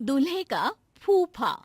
दूल्हे का फूफा।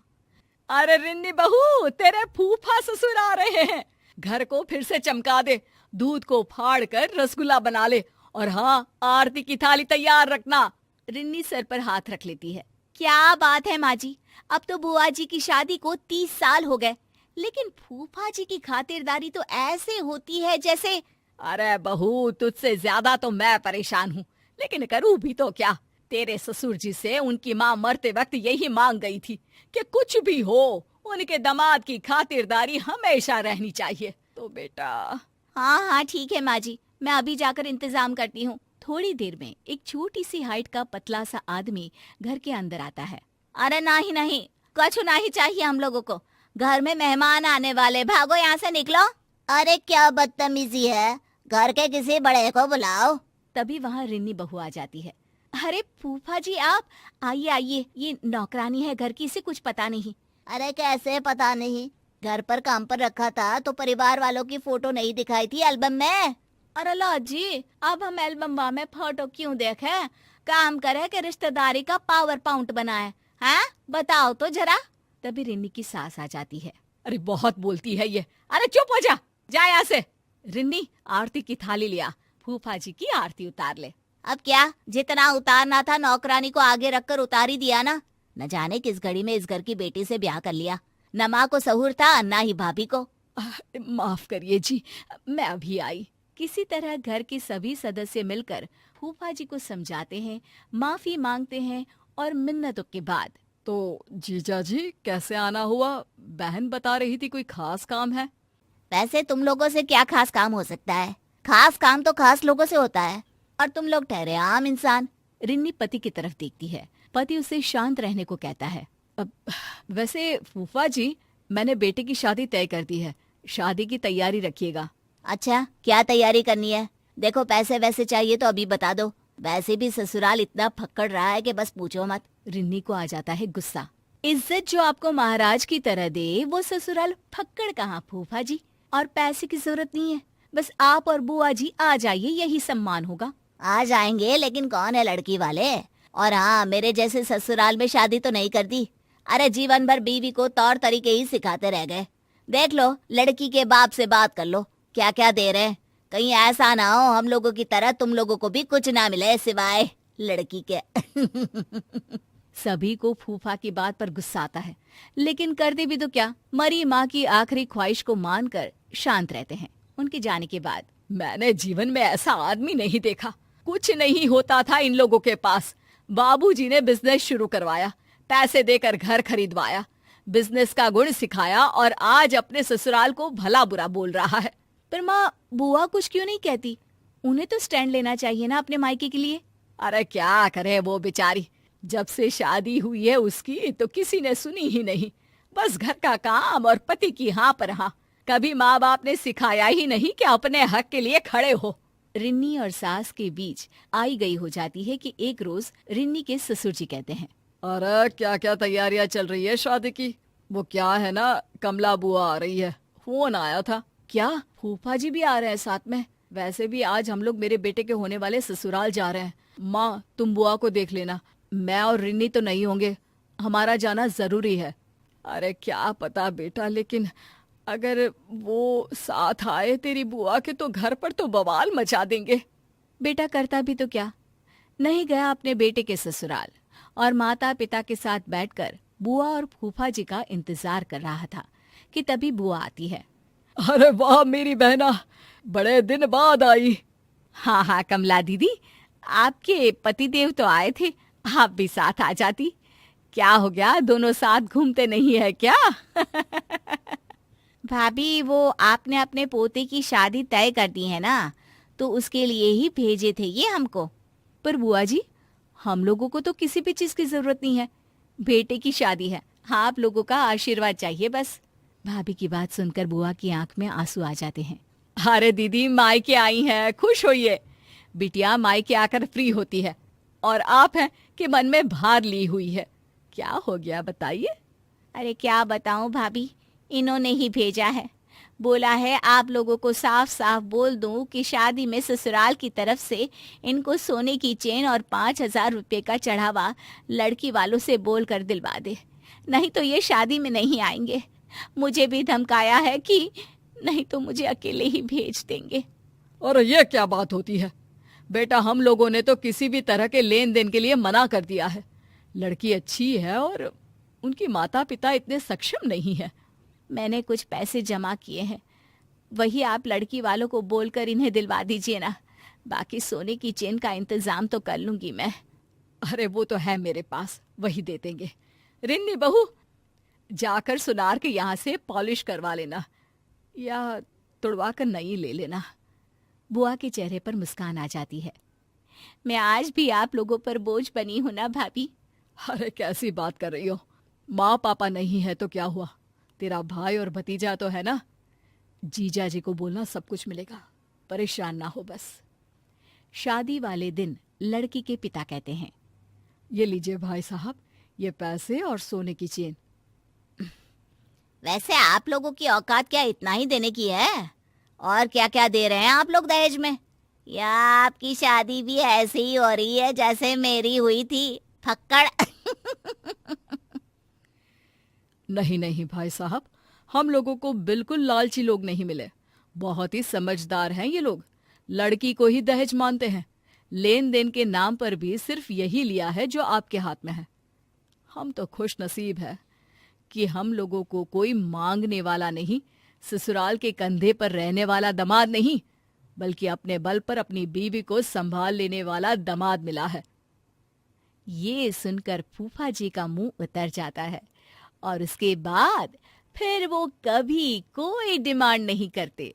अरे रिन्नी बहू, तेरे फूफा ससुर आ रहे हैं। घर को फिर से चमका दे, दूध को फाड़ कर रसगुल्ला बना ले, और हाँ, आरती की थाली तैयार रखना। रिन्नी सर पर हाथ रख लेती है। क्या बात है माँ जी, अब तो बुआ जी की शादी को 30 साल हो गए, लेकिन फूफा जी की खातिरदारी तो ऐसे होती है जैसे। अरे बहू, तुझसे ज्यादा तो मैं परेशान हूँ, लेकिन करूँ भी तो क्या। तेरे ससुर जी से उनकी माँ मरते वक्त यही मांग गई थी कि कुछ भी हो, उनके दामाद की खातिरदारी हमेशा रहनी चाहिए। तो बेटा। हाँ हाँ ठीक है माँ जी, मैं अभी जाकर इंतजाम करती हूँ। थोड़ी देर में एक छोटी सी हाइट का पतला सा आदमी घर के अंदर आता है। अरे नहीं नहीं, कुछ नहीं चाहिए हम लोगों को, घर में मेहमान आने वाले, भागो यहाँ से निकलो। अरे क्या बदतमीजी है, घर के किसी बड़े को बुलाओ। तभी वहाँ रिन्नी बहू आ जाती है। अरे फूफा जी आप, आइए आइए, ये नौकरानी है घर की, इसे कुछ पता नहीं। अरे कैसे पता नहीं, घर पर काम पर रखा था तो परिवार वालों की फोटो नहीं दिखाई थी एल्बम में। अरे लो जी, अब हम एल्बम में फोटो क्यों देखे, काम करे कि रिश्तेदारी का पावर पॉइंट बनाए, हैं? बताओ तो जरा। तभी रिन्नी की सास आ जाती है। अरे बहुत बोलती है ये, अरे चुप हो जा, जा यहाँ से। रिन्नी, आरती की थाली लिया, फूफा जी की आरती उतार ले। अब क्या, जितना उतारना था नौकरानी को आगे रखकर उतार ही दिया ना। न जाने किस घड़ी में इस घर की बेटी से ब्याह कर लिया, न माँ को सहूर था न ही भाभी को। माफ करिए जी, मैं अभी आई। किसी तरह घर के सभी सदस्य मिलकर फूफा जी को समझाते हैं, माफी मांगते हैं, और मिन्नतों के बाद। तो जीजा जी कैसे आना हुआ, बहन बता रही थी कोई खास काम है। वैसे तुम लोगों से क्या खास काम हो सकता है, खास काम तो खास लोगों से होता है, और तुम लोग ठहरे आम इंसान। रिन्नी पति की तरफ देखती है। पति उसे शांत रहने को कहता है। अब वैसे फूफा जी, मैंने बेटे की शादी तय कर दी है, शादी की तैयारी रखिएगा। अच्छा, क्या तैयारी करनी है? देखो पैसे वैसे चाहिए तो अभी बता दो, वैसे भी ससुराल इतना फक्कड़ रहा है कि बस पूछो मत। रिन्नी को आ जाता है गुस्सा। इज्जत जो आपको महाराज की तरह दे, वो ससुराल फक्कड़ कहाँ फूफा जी, और पैसे की जरूरत नहीं है, बस आप और बुआ जी आ जाइए, यही सम्मान होगा। आ जाएंगे, लेकिन कौन है लड़की वाले? और हाँ, मेरे जैसे ससुराल में शादी तो नहीं कर दी। अरे जीवन भर बीवी को तौर तरीके ही सिखाते रह गए। देख लो, लड़की के बाप से बात कर लो, क्या क्या दे रहे हैं। कहीं ऐसा ना हो हम लोगों की तरह तुम लोगों को भी कुछ ना मिले सिवाय लड़की के। सभी को फूफा की बात पर गुस्सा आता है, लेकिन करते भी तो क्या, मरी माँ की आखिरी ख्वाहिश को मानकर शांत रहते हैं। उनके जाने के बाद मैंने जीवन में ऐसा आदमी नहीं देखा, कुछ नहीं होता था इन लोगों के पास। बाबूजी ने बिजनेस शुरू करवाया, पैसे देकर घर खरीदवाया, बिजनेस का गुण सिखाया, और आज अपने ससुराल को भला बुरा बोल रहा है। पर माँ, बुआ कुछ क्यों नहीं कहती? उन्हें तो स्टैंड लेना चाहिए ना अपने मायके के लिए। अरे क्या करे वो बेचारी, जब से शादी हुई है उसकी तो किसी ने सुनी ही नहीं, बस घर का काम और पति की हाँ पर हाँ। कभी माँ बाप ने सिखाया ही नहीं कि अपने हक के लिए खड़े हो। रिन्नी और सास के बीच आई गई हो जाती है कि एक रोज रिन्नी के ससुर जी कहते हैं, अरे क्या क्या तैयारियां चल रही है शादी की, वो क्या है ना, कमला बुआ आ रही है, फोन आया था। क्या फूफा जी भी आ रहे हैं साथ में? वैसे भी आज हम लोग मेरे बेटे के होने वाले ससुराल जा रहे हैं। माँ, तुम बुआ को देख लेना, मैं और रिन्नी तो नहीं होंगे, हमारा जाना जरूरी है। अरे क्या पता बेटा, लेकिन अगर वो साथ आए तेरी बुआ के तो घर पर तो बवाल मचा देंगे। बेटा करता भी तो क्या, नहीं गया अपने बेटे के ससुराल, और माता पिता के साथ बैठकर बुआ और फूफा जी का इंतजार कर रहा था कि तभी बुआ आती है। अरे वाह मेरी बहना, बड़े दिन बाद आई। हाँ हाँ कमला दीदी, आपके पतिदेव तो आए थे, आप भी साथ आ जाती। क्या हो गया, दोनों साथ घूमते नहीं है क्या? भाभी, वो आपने अपने पोते की शादी तय कर दी है ना, तो उसके लिए ही भेजे थे ये हमको। पर बुआ जी, हम लोगों को तो किसी भी चीज की जरूरत नहीं है, बेटे की शादी है, हाँ आप लोगों का आशीर्वाद चाहिए बस। भाभी की बात सुनकर बुआ की आंख में आंसू आ जाते हैं। अरे दीदी, मायके आई हैं, खुश होइए। बिटिया मायके आकर फ्री होती है, और आप हैं कि मन में भार ली हुई है। क्या हो गया बताइए? अरे क्या बताऊं भाभी, इन्होंने ही भेजा है। बोला है आप लोगों को साफ साफ बोल दूं कि शादी में ससुराल की तरफ से इनको सोने की चेन और 5,000 रुपये का चढ़ावा लड़की वालों से बोल कर दिलवा दे, नहीं तो ये शादी में नहीं आएंगे। मुझे भी धमकाया है कि नहीं तो मुझे अकेले ही भेज देंगे। और ये क्या बात होती है बेटा, हम लोगों ने तो किसी भी तरह के लेन देन के लिए मना कर दिया है। लड़की अच्छी है और उनकी माता पिता इतने सक्षम नहीं है। मैंने कुछ पैसे जमा किए हैं, वही आप लड़की वालों को बोलकर इन्हें दिलवा दीजिए ना। बाकी सोने की चेन का इंतजाम तो कर लूंगी मैं। अरे वो तो है मेरे पास, वही दे देंगे। रिन्नी बहू, जाकर सुनार के यहाँ से पॉलिश करवा लेना या तुड़वा कर नई ले लेना। बुआ के चेहरे पर मुस्कान आ जाती है। मैं आज भी आप लोगों पर बोझ बनी हूं ना भाभी। अरे कैसी बात कर रही हो, माँ पापा नहीं है तो क्या हुआ, तेरा भाई और भतीजा तो है ना। जीजा जी को बोलना सब कुछ मिलेगा, परेशान ना हो बस। शादी वाले दिन लड़की के पिता कहते हैं, ये लीजिए भाई साहब, ये पैसे और सोने की चेन। वैसे आप लोगों की औकात क्या इतना ही देने की है? और क्या क्या दे रहे हैं आप लोग दहेज में? या आपकी शादी भी ऐसे ही हो रही है जैसे मेरी हुई थी, फक्कड़? नहीं नहीं भाई साहब, हम लोगों को बिल्कुल लालची लोग नहीं मिले। बहुत ही समझदार हैं ये लोग, लड़की को ही दहेज मानते हैं। लेन देन के नाम पर भी सिर्फ यही लिया है जो आपके हाथ में है। हम तो खुश नसीब है कि हम लोगों को कोई मांगने वाला नहीं, ससुराल के कंधे पर रहने वाला दामाद नहीं, बल्कि अपने बल पर अपनी बीवी को संभाल लेने वाला दामाद मिला है। ये सुनकर फूफा जी का मुंह उतर जाता है और उसके बाद फिर वो कभी कोई डिमांड नहीं करते